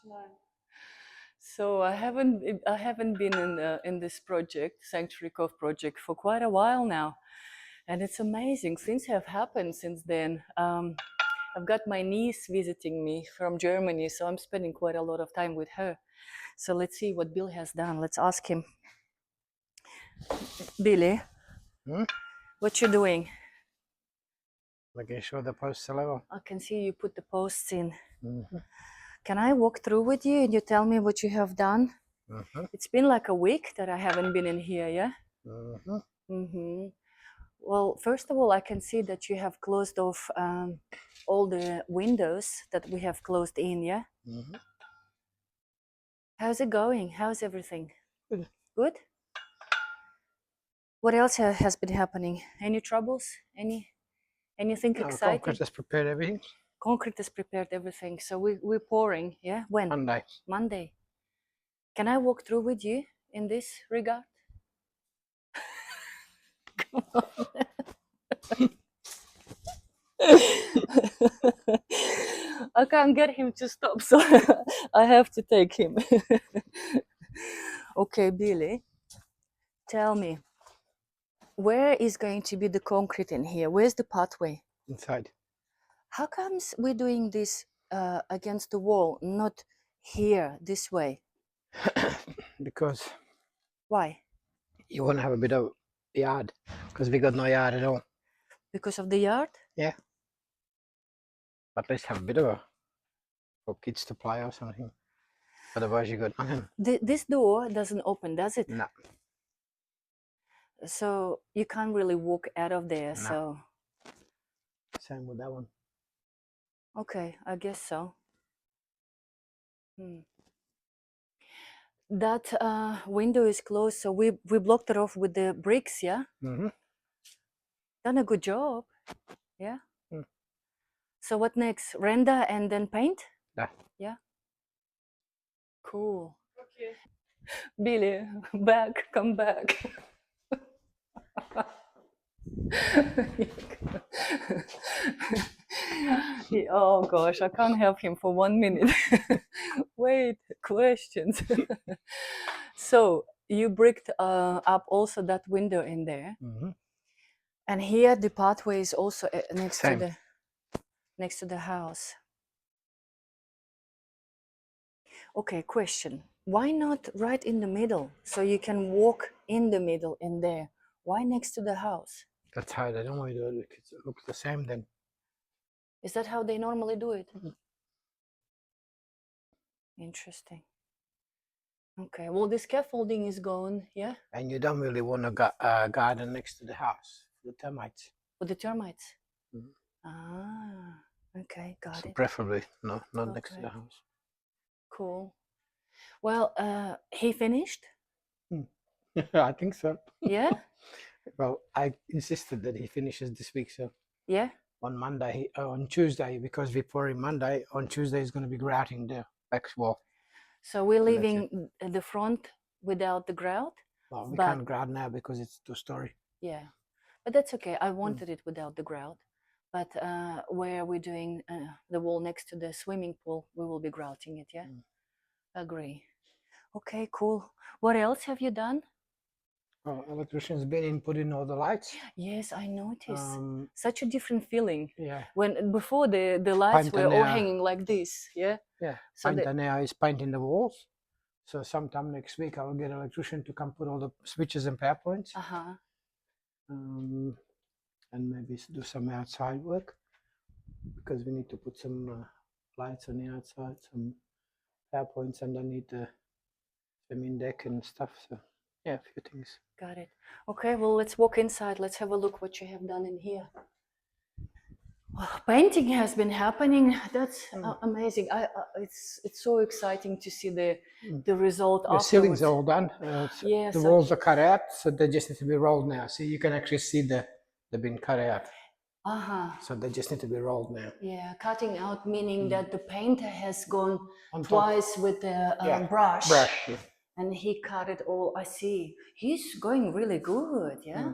No. So I haven't been in this project, Sanctuary Cove project, for quite a while now, and it's amazing. Things have happened since then. I've got my niece visiting me from Germany, so I'm spending quite a lot of time with her. So let's see what Bill has done. Let's ask him. Billy, what you doing? Making sure the posts are level. I can see you put the posts in. Can I walk through with you and you tell me what you have done? It's been like a week that I haven't been in here, yeah? Well, first of all, I can see that you have closed off all the windows that we have closed in, yeah? How's it going? How's everything? Good. Good? What else has been happening? Any troubles? Anything exciting? Concrete has prepared everything. Concrete has prepared everything. So we're pouring, yeah? When? Monday. Monday. Can I walk through with you in this regard? Come on. I can't get him to stop, so I have to take him. Okay, Billy, tell me, where is going to be the concrete in here? Where's the pathway? Inside. How comes we're doing this against the wall, not here, this way? Because Why? you want to have a bit of yard. Because we got no yard at all. Because of the yard? Yeah. But let's have a bit of a for kids to play or something. Otherwise you got nothing. This door doesn't open, does it? No. So you can't really walk out of there, No. so... Same with that one. Okay, I guess so. That window is closed, so we blocked it off with the bricks, yeah? Done a good job, yeah? So what next? Render and then paint? Yeah. Yeah? Cool. Okay. Billy, back, come back. Oh gosh, I can't help him for 1 minute. Wait, questions. So you bricked up also that window in there, and here the pathway is also next to the house. Okay, question. Why not right in the middle, so you can walk in the middle in there? Why next to the house? That's how they normally do it. It looks the same then. Is that how they normally do it? Interesting. Okay, well, the scaffolding is gone, yeah? And you don't really want a garden next to the house for the termites. For the termites? Ah, okay, got it. Preferably not next to the house. Cool. Well, he finished? I think so. Yeah? Well, I insisted that he finishes this week, so Yeah? on Tuesday, because we're pouring Monday, on Tuesday he's going to be grouting the back wall. So we're leaving the front without the grout? Well, we can't grout now because it's 2-story. Yeah, but that's okay. I wanted it without the grout. But where we're doing the wall next to the swimming pool, we will be grouting it, yeah? Agree. Okay, cool. What else have you done? Well, electrician's been in putting all the lights. Yes, I noticed. Such a different feeling. Yeah. When before the lights were all hanging like this, yeah? Yeah. So Painter now is painting the walls. So sometime next week I will get an electrician to come put all the switches and power points. And maybe do some outside work, because we need to put some lights on the outside, some power points underneath the main deck and stuff. So yeah, a few things. Got it. Okay, well, let's walk inside. Let's have a look what you have done in here. Oh, painting has been happening. That's amazing. It's so exciting to see the result. The ceilings are all done. Yeah, the walls are cut out, so they just need to be rolled now. So you can actually see they've been cut out. So they just need to be rolled now. Yeah, cutting out meaning that the painter has gone twice with the brush. Yeah. And he cut it all. I see. He's going really good, yeah?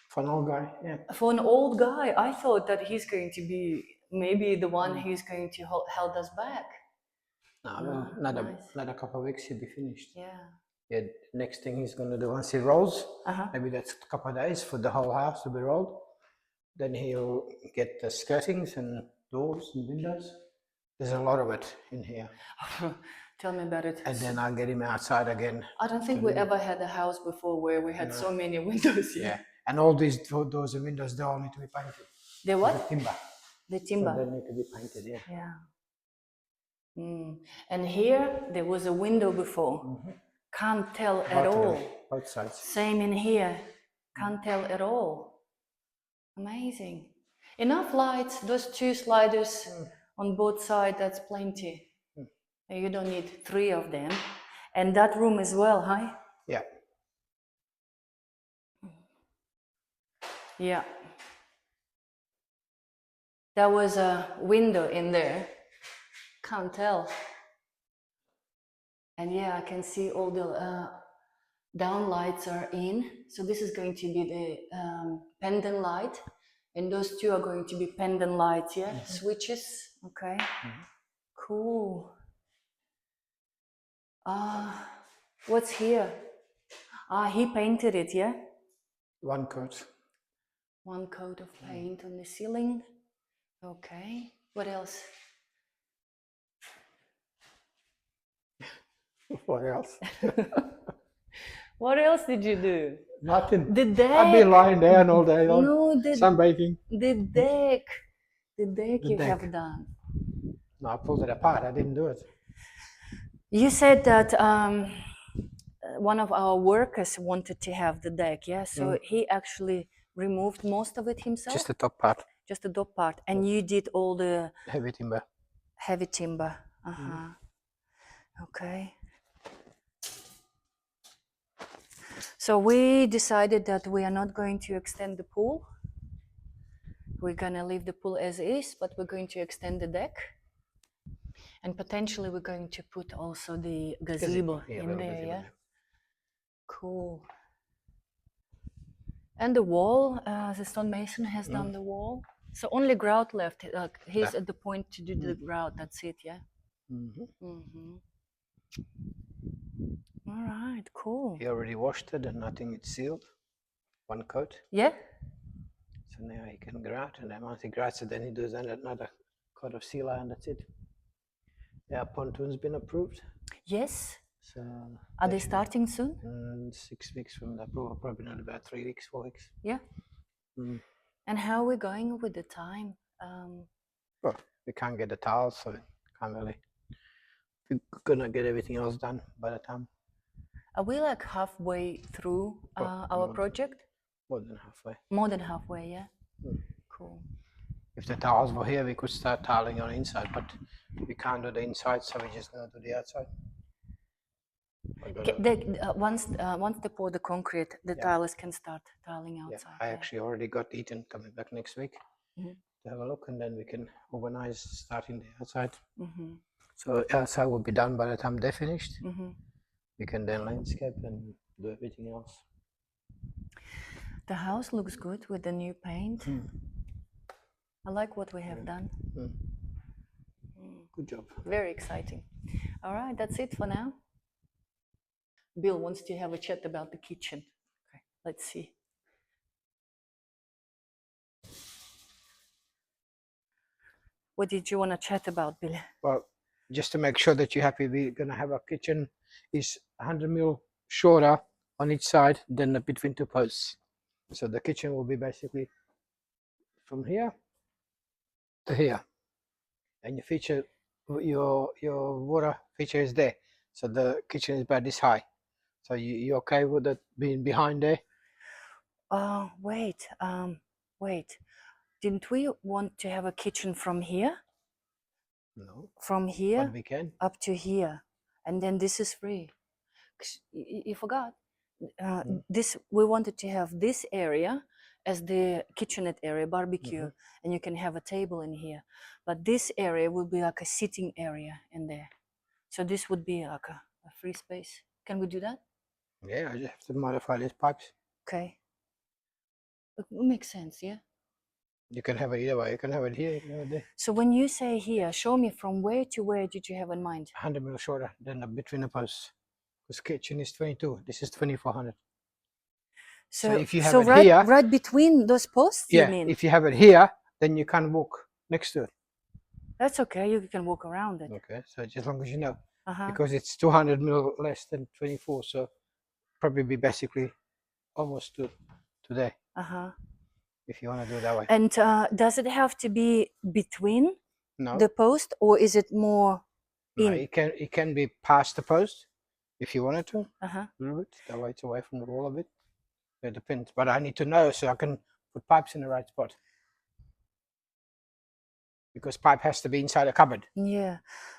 For an old guy, yeah. For an old guy, I thought that he's going to be maybe the one who's going to hold us back. No, well, Nice. another couple of weeks he'll be finished. Yeah. Yeah, next thing he's going to do once he rolls, Uh-huh. maybe that's a couple of days for the whole house to be rolled. Then he'll get the skirtings and doors and windows. There's a lot of it in here. Tell me about it. And then I'll get him outside again. I don't think we ever had a house before where we had so many windows here. Yeah, and all these doors and windows, they all need to be painted. The The what? timber. The So timber. they need to be painted, yeah. Yeah. And here there was a window before. Can't tell at all. Both sides. Same in here. Can't tell at all. Amazing. Enough lights, those two sliders on both sides, that's plenty. You don't need 3 of them. And that room as well, huh? Yeah. Yeah. There was a window in there. Can't tell. And yeah, I can see all the downlights are in. So this is going to be the pendant light. And those two are going to be pendant lights, yeah? Switches, okay. Cool. What's here? He painted it, yeah? One coat. One coat of paint on the ceiling. Okay. What else? What else? What else did you do? Nothing. The deck. I've been lying down all day long. No, sunbaking. The deck. The deck The you deck. have done. No, I pulled it apart. I didn't do it. You said that one of our workers wanted to have the deck, yeah? So he actually removed most of it himself? Just the top part. Just the top part. And you did all the Heavy timber. heavy timber. Okay. So we decided that we are not going to extend the pool. We're gonna leave the pool as is, but we're going to extend the deck. And potentially we're going to put also the gazebo in there, yeah? Cool. And the wall, the stonemason has done the wall. So only grout left. He's at the point to do the grout. That's it, yeah? All right, cool. He already washed it and nothing is sealed. One coat. Yeah? So now he can grout, and then once he grouts it, then he does another coat of sealer, and that's it. Yeah, pontoon's been approved. Yes. So are they starting soon? 6 weeks from the approval, probably not about 3 weeks, 4 weeks. Yeah. And how are we going with the time? Well, we can't get the tiles, so can't really. We're gonna get everything else done by the time. Are we like halfway through our project? More than halfway. More than halfway, yeah. Cool. If the tiles were here, we could start tiling on the inside, but we can't do the inside, so we're just gonna do the outside. Once they pour the concrete, the tilers can start tiling outside. I actually already got Ethan coming back next week to have a look, and then we can organize starting the outside. So outside will be done by the time they're finished. We can then landscape and do everything else. The house looks good with the new paint. I like what we have done. Good job. Very exciting. All right, that's it for now. Bill wants to have a chat about the kitchen. Okay, let's see. What did you want to chat about, Bill? Well, just to make sure that you're happy, we're going to have a kitchen is 100 mil shorter on each side than between two posts. So the kitchen will be basically from here to here. And your feature, your water feature is there. So the kitchen is about this high. So you okay with it being behind there? Wait. Didn't we want to have a kitchen from here? No. From here but we can. Up to here, and then this is free. You forgot. This we wanted to have this area as the kitchenette area, barbecue, and you can have a table in here. But this area will be like a sitting area in there. So this would be like a free space. Can we do that? Yeah, I just have to modify these pipes. Okay. It makes sense, yeah? You can have it either way. You can have it here, you can have it there. So when you say here, show me from where to where did you have in mind? 100 mil shorter than between the posts. Because kitchen is 22. This is 2400. So if you have it right, here, right between those posts, you yeah, mean? if you have it here, then you can't walk next to it. That's okay. You can walk around it. Okay, so just as long as you know, Uh-huh. because it's 200 mil less than 24, so probably be basically almost to there. Uh-huh. If you want to do it that way. And does it have to be between No, the post, or is it more no, in? it can be past the post if you wanted to. Uh-huh. A little bit, that way it's away from the wall a bit. It depends, but I need to know so I can put pipes in the right spot. Because pipe has to be inside a cupboard. Yeah,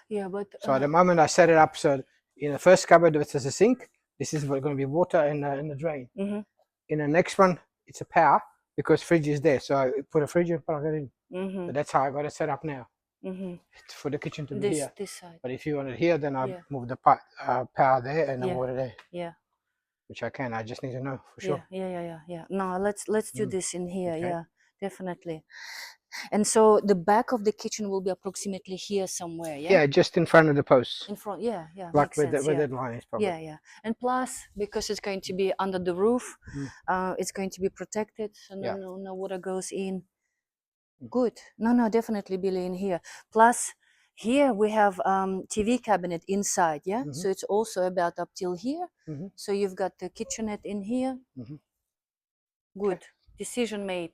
yeah, but So at the moment I set it up so in the first cupboard which is a sink, this is going to be water in the drain. mm-hmm. In the next one it's a power because fridge is there, so I put a fridge and plug it in. Mm-hmm. So that's how I got it set up now. Mm-hmm. For the kitchen to be here. This side. But if you want it here, then I Yeah. move the power there and the Yeah. water there. Yeah. Which I can. I just need to know for sure. Yeah. No, let's do this in here. Okay. Yeah, definitely. And so the back of the kitchen will be approximately here somewhere. Yeah. Yeah, just in front of the posts. In front. Yeah. Like Makes where sense. where that line is probably. Yeah. And plus, because it's going to be under the roof, it's going to be protected, so no water goes in. Good. No, definitely Billy in here. Plus, here we have TV cabinet inside, yeah? So it's also about up till here. So you've got the kitchenette in here. Good. Decision made.